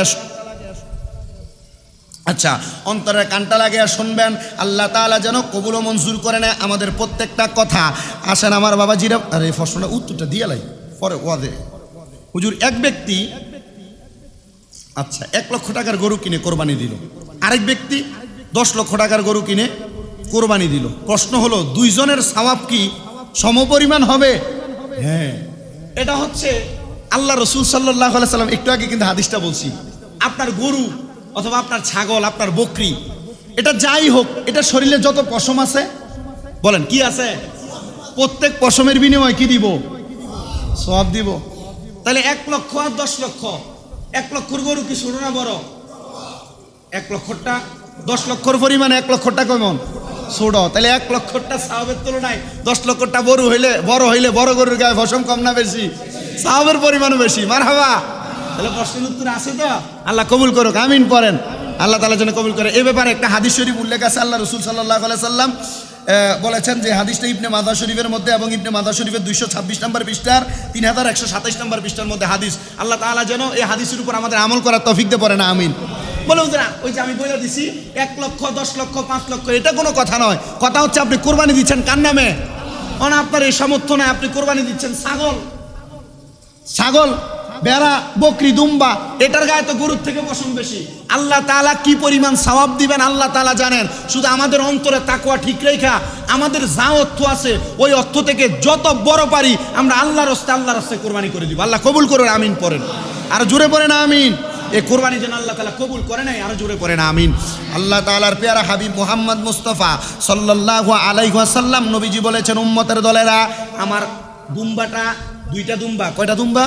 আচ্ছা অন্তরের কানটা লাগিয়ে শুনবেন। আল্লাহ তাআলা যেন কবুল ও মঞ্জুর করে নেয় আমাদের প্রত্যেকটা কথা। আসেন আমার বাবাজিরা, আরে এই প্রশ্নটা উত্তরটা দিয়ে লাই পরে ওয়াদে। হুজুর এক ব্যক্তি আচ্ছা 1 লক্ষ টাকার গরু কিনে কোরবানি দিল, আরেক ব্যক্তি 10 লক্ষ টাকার গরু কিনে কোরবানি দিল। প্রশ্ন হলো দুইজনের সওয়াব কি সমপরিমাণ হবে? হ্যাঁ, এটা হচ্ছে আল্লাহ রাসূল সাল্লাল্লাহু আলাইহি সাল্লাম একটু আগে কিন্তু হাদিসটা বলছি। আপনার গরু অথবা আপনার ছাগল, আপনার বকরি, এটা যাই হোক, এটা শরীরে যত পশম আছে, বলেন কি আছে, প্রত্যেক পশমের বিনিময়ে কি দিব? সওয়াব দিব। তাহলে 1 লক্ষ আর 10 লক্ষ, 1 লক্ষর গরু কি ছোট না বড়? 1 লক্ষটা 10 লক্ষর পরিমাণে 1 লক্ষটা কেমন? ছোট। তাহলে 1 লক্ষটা সওয়াবের তুলনায় 10 লক্ষটা বড় হইলে বড় গরুর গায়ে পশম কম না বেশি? সওয়াবের পরিমাণও বেশি। মারহাবা। তাহলে প্রশ্নের উত্তর আছে তো? আল্লাহ কবুল করুক, আমিন পড়েন। আল্লাহ তাআলা যেন কবুল করে। এই ব্যাপারে একটা হাদিস শরীফ উল্লেখ আছে। আল্লাহ রাসূল সাল্লাল্লাহু আলাইহি সাল্লাম বলেছেন যে হাদিসটা ইবনে মাজাহ শরীফের মধ্যে এবং ইবনে মাজাহ শরীফের 226 নম্বর পৃষ্ঠার 3127 নম্বর পৃষ্ঠার মধ্যে হাদিস। আল্লাহ তাআলা যেন এই হাদিসের উপর আমাদের আমল করার তৌফিক দিয়ে পড়ে না, আমিন বলে। ওই যে আমি বলে দিছি 1 লক্ষ 10 লক্ষ 5 লক্ষ এটা কোনো কথা নয়। কথা হচ্ছে আপনি কোরবানি দিচ্ছেন কার নামে? আপনার এই সামর্থ্য নাই, আপনি কোরবানি দিচ্ছেন ছাগল, বেড়া, বকরি, দুম্বা, এটার গায়ে তো গরুর থেকে পশম বেশি। আল্লাহ তাআলা কি পরিমাণ সওয়াব দিবেন আল্লাহ তাআলা জানেন। শুধু আমাদের অন্তরে তাকওয়া ঠিক রেখা আমাদের যা অর্থ আছে ওই অর্থ থেকে যত বড় পারি আমরা আল্লাহর রাস্তায় কোরবানি করে দিব। আল্লাহ কবুল করুন, আমিন পড়েন। আর জোরে পড়েন আমিন। এই কোরবানি যেন আল্লাহ তাআলা কবুল করে নেয়, আরো জোরে পড়েন আমিন। আল্লাহ তাআলার পেয়ারা হাবিব মুহাম্মদ মুস্তাফা সাল্লাল্লাহু আলাইহি ওয়াসাল্লাম নবীজি বলেছেন, উম্মতের দলেরা, আমার দুম্বাটা 2টা দুম্বা, কয়টা দুম্বা?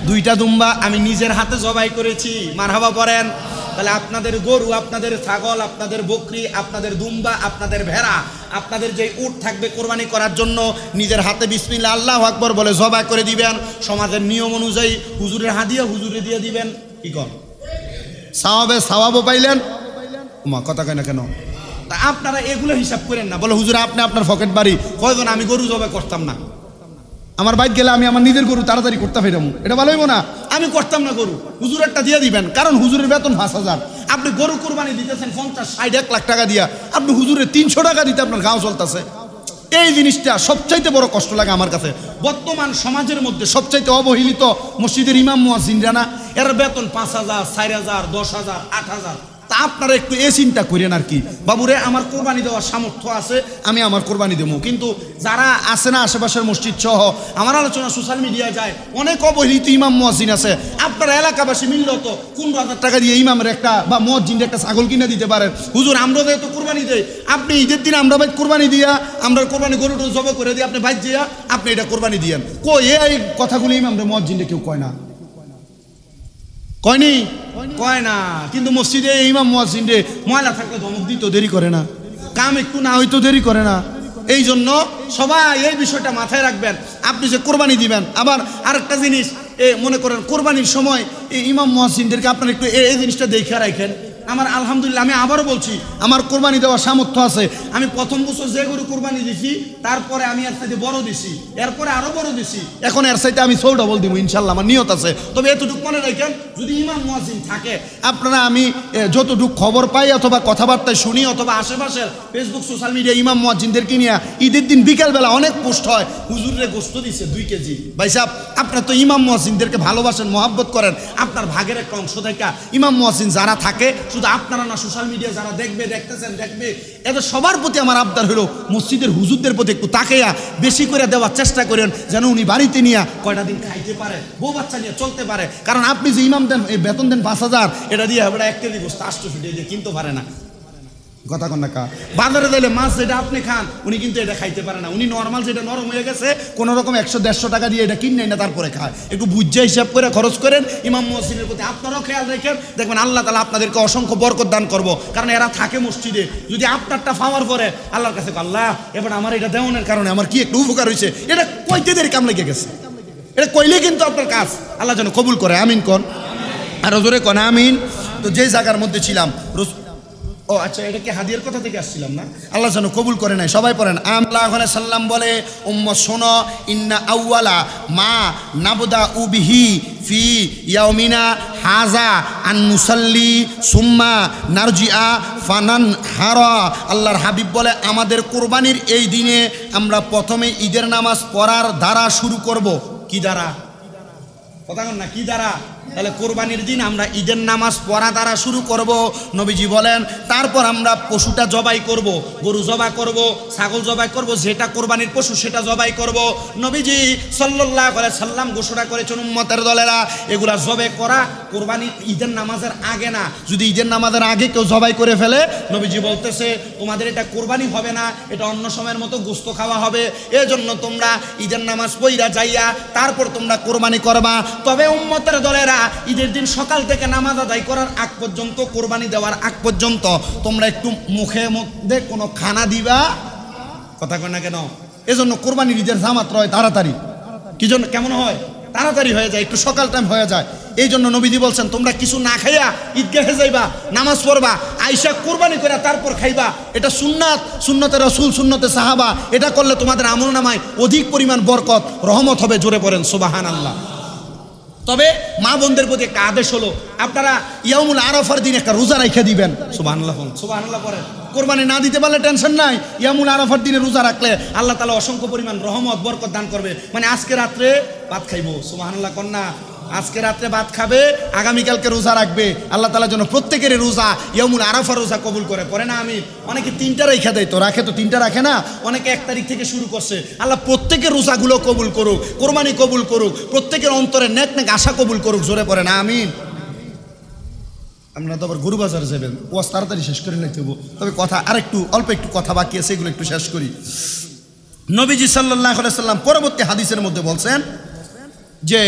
2টা দুম্বা আমি নিজের হাতে জবাই করেছি। মারহাবা পড়েন। তাহলে আপনাদের গরু, আপনাদের ছাগল, আপনাদের বকরি, আপনাদের দুম্বা, আপনাদের ভেড়া, আপনাদের যে উট থাকবে কোরবানি করার জন্য নিজের হাতে বিসমিল্লাহ আল্লাহু আকবার বলে জবাই করে দিবেন। সমাজের নিয়ম অনুযায়ী হুজুরের হাদিয়া হুজুরে দিয়ে দিবেন। কি কর সওয়াবও পাইলেন। কথা কয় না কেন? তা আপনারা এগুলো হিসাব করেন না। বলে হুজুর আপনি আপনার পকেট বাড়ি কয়জন, আমি গরু জবাই করতাম না, আমার বাইক গেলে আমি আমার নিজের গরু তাড়াতাড়ি করতে ফেরাম, এটা ভালো হইব না? আমি করতাম না গরু, হুজুর একটা দিয়ে দিবেন। কারণ হুজুরের বেতন 5,000, আপনি গরু কোরবানি দিতেছেন 50, 60, 1 লাখ টাকা দিয়া, আপনি হুজুরের 300 টাকা দিতে আপনার গাঁও চলতেছে। এই জিনিসটা সবচাইতে বড় কষ্ট লাগে আমার কাছে। বর্তমান সমাজের মধ্যে সবচাইতে অবহেলিত মসজিদের ইমাম মুয়াজ্জিনরা না, এর বেতন 5,000, 4,000, 10,000, 8,000। তা আপনারা একটু এ চিন্তা করেন আর কি, বাবুরে আমার কোরবানি দেওয়ার সামর্থ্য আছে, আমি আমার কোরবানি দেবো। কিন্তু যারা আছে না আশেপাশের মসজিদ সহ, আমার আলোচনা সোশ্যাল মিডিয়ায় যায়, অনেক অবহেলিত ইমাম মুয়াজ্জিন আছে। আপনারা এলাকাবাসী মিললেও তো 15,000 টাকা দিয়ে ইমামের একটা বা মুয়াজ্জিনের একটা ছাগল কিনে দিতে পারেন। হুজুর আমরা যেহেতু কোরবানি দেয়, আপনি ঈদের দিন আমরা ভাই কোরবানি দিয়া, আমরা কোরবানি গরুটা জবাই করে দিয়ে আপনি ভাই দিয়া আপনি এটা কোরবানি দিয়েন। এই কথাগুলো ইমামরা মুয়াজ্জিনরা কেউ কয় না, কয় না। কিন্তু মসজিদে ইমাম মুয়াজ্জিনরে ময়লা থাকলে ধমক দিতে দেরি করে না, কাম একটু না হইতো দেরি করে না। এই জন্য সবাই এই বিষয়টা মাথায় রাখবেন। আপনি যে কোরবানি দিবেন, আবার আরেকটা জিনিস মনে করেন কোরবানির সময় এই ইমাম মুয়াজ্জিনদেরকে আপনারা একটু এই জিনিসটা দেখে রাখেন। আমার আলহামদুলিল্লাহ, আমি আবারও বলছি, আমার কোরবানি দেওয়ার সামর্থ্য আছে। আমি প্রথম বছর যে গরু কোরবানি দিছি, তারপরে আমি এর চাইতে বড় দিছি, এরপরে আরো বড় দিছি, এখন এর চাইতে আমি 100 ডবল দিব ইনশাল্লাহ, আমার নিয়ত আছে। তবে এতটুকু মনে রাখেন, যদি ইমাম মুয়াজ্জিন থাকে, আপনারা আমি যতটুকু খবর পাই অথবা কথাবার্তায় শুনি অথবা আশেপাশের ফেসবুক সোশ্যাল মিডিয়া ইমাম মুয়াজ্জিনদেরকে নিয়ে ঈদের দিন বিকালবেলা অনেক পোস্ট হয়, হুজুরে গোশত দিছে 2 কেজি। ভাই সাহেব, আপনার তো ইমাম মুয়াজ্জিনদেরকে ভালোবাসেন, মহব্বত করেন, আপনার ভাগের একটা অংশ থেকে ইমাম মুয়াজ্জিন যারা থাকে, শুধু আপনারা না, সোশ্যাল মিডিয়া যারা দেখবে এদের সবার প্রতি আমার আবদার হলো, মসজিদের হুজুরদের প্রতি একটু তাকাইয়া বেশি করে দেওয়ার চেষ্টা করেন, যেন উনি বাড়িতে নিয়ে কয়টা দিন খাইতে পারে, বউ বাচ্চা নিয়ে চলতে পারে। কারণ আপনি যে ইমাম দেন, এই বেতন দেন 5,000, এটা দিয়ে হবে 1 কেজি গোশত 800 দিয়ে কিনতে পারে না। কথা কন না কা বাজারে দিলে মাছ যেটা আপনি খান উনি কিন্তু এটা খাইতে পারে না, উনি নর্মাল যেটা নরম হয়ে গেছে কোনো রকম 100-150 টাকা দিয়ে এটা কিনে না তারপরে খায়। একটু বুঝে হিসাব করে খরচ করেন ইমাম মুয়াজ্জিনের প্রতি আপনারাও খেয়াল রাখেন, দেখবেন আল্লাহ তাআলা আপনাদেরকে অসংখ্য বরকত দান করব, কারণ এরা থাকে মসজিদে। যদি আপনারটা পাওয়ার পরে আল্লাহর কাছে আল্লাহ এবার আমার এটা দেওয়ানোর কারণে আমার কি একটু উপকার হয়েছে, এটা কইতে দেরি কাম লেগে গেছে, এটা কইলে কিন্তু আপনার কাজ আল্লাহ যেন কবুল করে। আমিন কন, আর জোরে কন আমিন। তো যে জায়গার মধ্যে ছিলাম, ও আচ্ছা, এটা কি হাদিয়ার কথা থেকে আসছিলাম না? আল্লাহ যেন কবুল করে নাই। সবাই পড়েন সাল্লাল্লাহু আলাইহি সাল্লাম বলে, উম্মত শোনো, ইন্না আউয়ালা মা নাবদা উবিহি ফি ইয়াউমিনা হাজা আন নুসাল্লি সুম্মা নারজিআ ফানান হারা। আল্লাহর হাবিব বলে, আমাদের কোরবানির এই দিনে আমরা প্রথমে ঈদের নামাজ পড়ার দ্বারা শুরু করব। কি দ্বারা? কথা বল না, কি দ্বারা? তাহলে কোরবানির দিন আমরা ঈদের নামাজ পড়া দ্বারা শুরু করব। নবীজি বলেন তারপর আমরা পশুটা জবাই করব, গরু জবাই করব, ছাগল জবাই করব, যেটা কোরবানির পশু সেটা জবাই করব। নবীজি সাল্লাল্লাহু আলাইহি সাল্লাম ঘোষণা করেছেন উম্মতের দলেরা এগুলা জবাই করা কোরবানির ঈদের নামাজের আগে না। যদি ঈদের নামাজের আগে কেউ জবাই করে ফেলে, নবীজি বলতেছে তোমাদের এটা কোরবানি হবে না, এটা অন্য সময়ের মতো গোশত খাওয়া হবে। এজন্য তোমরা ঈদের নামাজ পড়া যাইয়া তারপর তোমরা কোরবানি করবা। তবে উম্মতের দলেরা ঈদের দিন সকাল থেকে নামাজ আদায় করার আগ পর্যন্ত, কোরবানি দেওয়ার আগ পর্যন্ত তোমরা একটু মুখে মধ্যে কোনো খানা দিবা। কথা কয় না কেন? এজন্য কোরবানির ঈদের জামাত হয় তাড়াতাড়ি। কি জন্য? কেমন হয়? তাড়াতাড়ি হয়ে যায়, একটু সকাল টাইম হয়ে যায়। এই জন্য নবীজি বলছেন তোমরা কিছু না খাইয়া ঈদগাহে যাইবা, নামাজ পড়বা, আইসা কোরবানি করে তারপর খাইবা। এটা সুন্নাত, সুন্নতে রাসূল, সুন্নতে সাহাবা। এটা করলে তোমাদের আমলনামায় অধিক পরিমাণ বরকত, রহমত হবে। জোরে পড়েন সুবহানাল্লাহ। তবে মা বোনদের প্রতি একটা আদেশ হলো, আপনারা ইয়াউমুল আরাফার দিন একটা রোজা রাখা দিবেন। সুবহানাল্লাহ, সুবহানাল্লাহ পড়েন। কোরবানি না দিতে পারলে টেনশন নাই, ইয়াউমুল আরাফার দিনে রোজা রাখলে আল্লাহ তাআলা অসংখ্য পরিমাণ রহমত বরকত দান করবে। মানে আজকে রাত্রে ভাত খাইবো, সুবহানাল্লাহ কন্যা, আজকে রাত্রে ভাত খাবে, আগামীকালকে রোজা রাখবে। আল্লাহ তাআলা যেন প্রত্যেকের রোজা, ইয়াউমুল আরাফার রোজা কবুল করে। পড়ে না আমি? অনেকে 3টা রেখা দেয়, তো রাখে তো 3টা রাখে না, অনেকে 1 তারিখ থেকে শুরু করছে। আল্লাহ প্রত্যেকের রোজাগুলো কবুল করুক, কোরবানি কবুল করুক, প্রত্যেকের অন্তরে নেক নেক আশা কবুল করুক। জোরে পড়ে না আমিন। আমরা তো আবার গরু বাজার যাবেন, ওয়াজ তাড়াতাড়ি শেষ করে নিতে হবো। তবে কথা আরেকটু অল্প একটু কথা বাকি আছে, এগুলো একটু শেষ করি। নবীজি সাল্লাল্লাহু আলাইহি সাল্লাম পরবর্তী হাদিসের মধ্যে বলছেন যে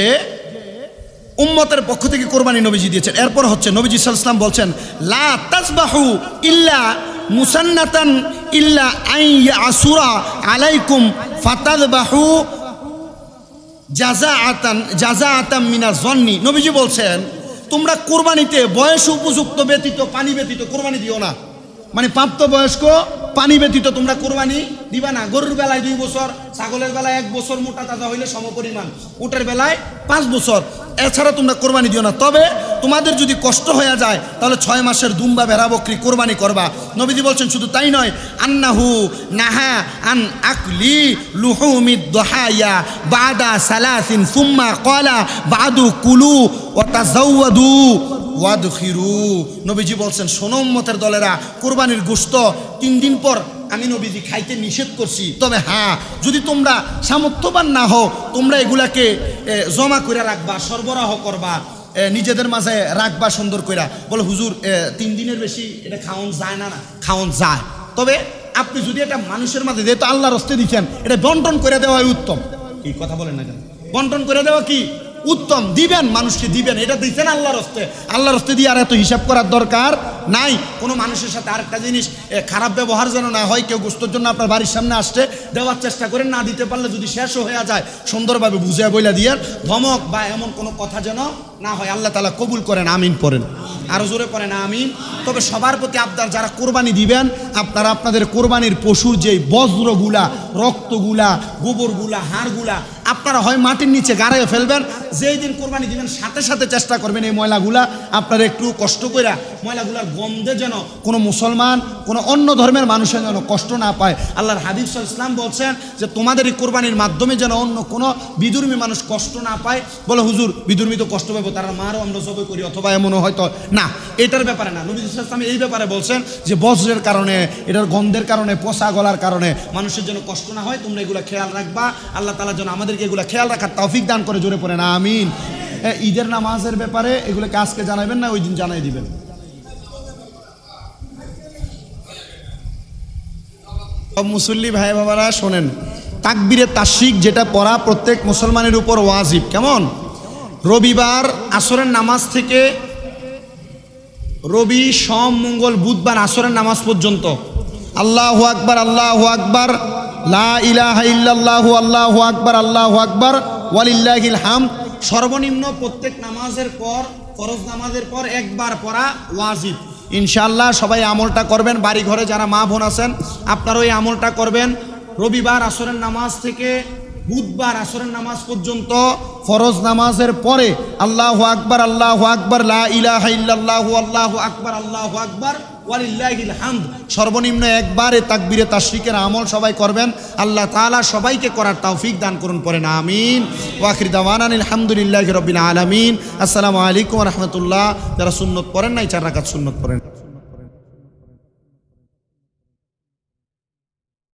উম্মতের পক্ষ থেকে কোরবানি নবীজি দিয়েছেন। এরপর হচ্ছে নবীজি সাল্লাল্লাহু আলাইহি ওয়াসাল্লাম বলছেন লা তাসবাহু ইল্লা মুসান্নাতান ইল্লা আন ইয়াসুরা আলাইকুম ফাতাযবাহু জাযাআতান মিনাজ জন্নি। নবীজি বলছেন তোমরা কোরবানিতে বয়স উপযুক্ত ব্যতীত, পানি ব্যতীত কোরবানি দিও না। মানে প্রাপ্ত বয়স্ক পানি ব্যতীত তোমরা কোরবানি দিবা না। গরুর বেলায় 2 বছর, ছাগলের বেলায় 1 বছর মোটা তাজা হইলে সমপরিমাণ, উটের বেলায় 5 বছর, এছাড়া তোমরা কোরবানি দিও না। তবে তোমাদের যদি কষ্ট হয়ে যায় তাহলে 6 মাসের দুম্বা ভেড়া বকরি কোরবানি করবা। নবীজি বলছেন শুধু তাই নয়, আন্নাহু নাহা আন আকলি লুহুমিদ দুহায়া বাদা সালাসিন সুম্মা ক্বালা বাদু কুলু ওয়া তাযাওয়াদু ওয়াদখিরু। নবীজি বলছেন শোনো উম্মতের দলেরা, কোরবানির গোশত 3 দিন পর আমি নবীজি খাইতে নিষেধ করছি। তবে হ্যাঁ, যদি তোমরা সামর্থ্যবান না হও, তোমরা এগুলাকে জমা করে রাখবা, সরবরাহ করবা, নিজেদের মাঝে রাখবা সুন্দর করে। বলে হুজুর 3 দিনের বেশি এটা খাওয়ান যায় না? না, খাওয়ান যায়। তবে আপনি যদি এটা মানুষের মাঝে, যেহেতু আল্লাহর হস্তে দিচ্ছেন, এটা বন্টন করে দেওয়াই উত্তম। এই কথা বলেন না কেন? বন্টন করে দেওয়া কি উত্তম? দিবেন, মানুষকে দিবেন, এটা দিচ্ছেন আল্লাহর হস্তে। আল্লাহর হস্তে দিয়ে আর এত হিসাব করার দরকার নাই। কোনো মানুষের সাথে আরেকটা জিনিস, খারাপ ব্যবহার যেন না হয়। কেউ গোশতের জন্য আপনার বাড়ির সামনে আসছে, দেওয়ার চেষ্টা করেন, না দিতে পারলে যদি শেষও হয়ে যায় সুন্দরভাবে বুঝিয়ে বইলা দিয়ে, ধমক বা এমন কোনো কথা যেন না হয়। আল্লাহ তাআলা কবুল করেন, আমিন পড়েন, আরো জোরে পড়েন আমিন। তবে সবার প্রতি আবদার, যারা কোরবানি দিবেন আপনারা আপনাদের কোরবানির পশুর যেই বজ্রগুলা, রক্তগুলা, গোবরগুলা, হাড়গুলা আপনারা হয় মাটির নিচে গাড়াইয়ে ফেলবেন। যেই দিন কোরবানি দিবেন সাথে সাথে চেষ্টা করবেন এই ময়লাগুলা আপনারা একটু কষ্ট করে, ময়লাগুলার গন্ধে যেন কোনো মুসলমান, কোনো অন্য ধর্মের মানুষের যেন কষ্ট না পায়। আল্লাহর হাবিব সাল্লাল্লাহু আলাইহি ওয়াসাল্লাম বলছেন যে তোমাদের এই কোরবানির মাধ্যমে যেন অন্য কোনো বিধর্মী মানুষ কষ্ট না পায়। বলে হুজুর বিধর্মী তো কষ্ট পাবো, তারা মারও আমরা জবাই করি, অথবা এমনও হয়তো না, এটার ব্যাপারে না। নবী সাল্লাল্লাহু আলাইহি ওয়াসাল্লাম এই ব্যাপারে বলছেন যে বজ্রের কারণে, এটার গন্ধের কারণে, পচা গলার কারণে মানুষের যেন কষ্ট না হয়, তোমরা এগুলো খেয়াল রাখবা। আল্লাহ তাআলা যেন আমাদেরকে এগুলো খেয়াল রাখার তৌফিক দান করে। জোরে পড়ে না আমিন। ঈদের নামাজের ব্যাপারে এগুলোকে আজকে জানাবেন না, ওই দিন জানাই দিবেন। সব মুসল্লি ভাই বাবারা শোনেন, তাকবীরে তাশরিক যেটা পড়া প্রত্যেক মুসলমানের উপর ওয়াজিব। কেমন? রবিবার আসরের নামাজ থেকে রবি সোম মঙ্গল বুধবার আসরের নামাজ পর্যন্ত আল্লাহু আকবার আল্লাহু আকবার লা ইলাহা ইল্লাল্লাহু আল্লাহু আকবার ওয়ালিল্লাহিল হামদ সর্বনিম্ন প্রত্যেক নামাজের পর, ফরজ নামাজের পর একবার পড়া ওয়াজিব। ইনশাআল্লাহ সবাই আমলটা করবেন। বাড়ি ঘরে যারা মা বোন আছেন আপনারা ওই আমলটা করবেন। রবিবার আসরের নামাজ থেকে বুধবার আসরের নামাজ পর্যন্ত ফরজ নামাজের পরে আল্লাহু আকবার লা ইলাহা ইল্লাল্লাহু আল্লাহু আকবার ওয়ালিল্লাহিল হামদ সর্বনিম্ন একবার এই তাকবীরে তাশরিকের আমল সবাই করবেন। আল্লাহ তাআলা সবাইকে করার তৌফিক দান করুন, পড়েন আমিন। ওয়া আখির দাওয়ানা আলহামদুলিল্লাহি রাব্বিল আলামিন। আসসালামু আলাইকুম ওয়া রাহমাতুল্লাহ। যারা সুন্নত পড়েন নাই 4 রাকাত সুন্নত পড়েন।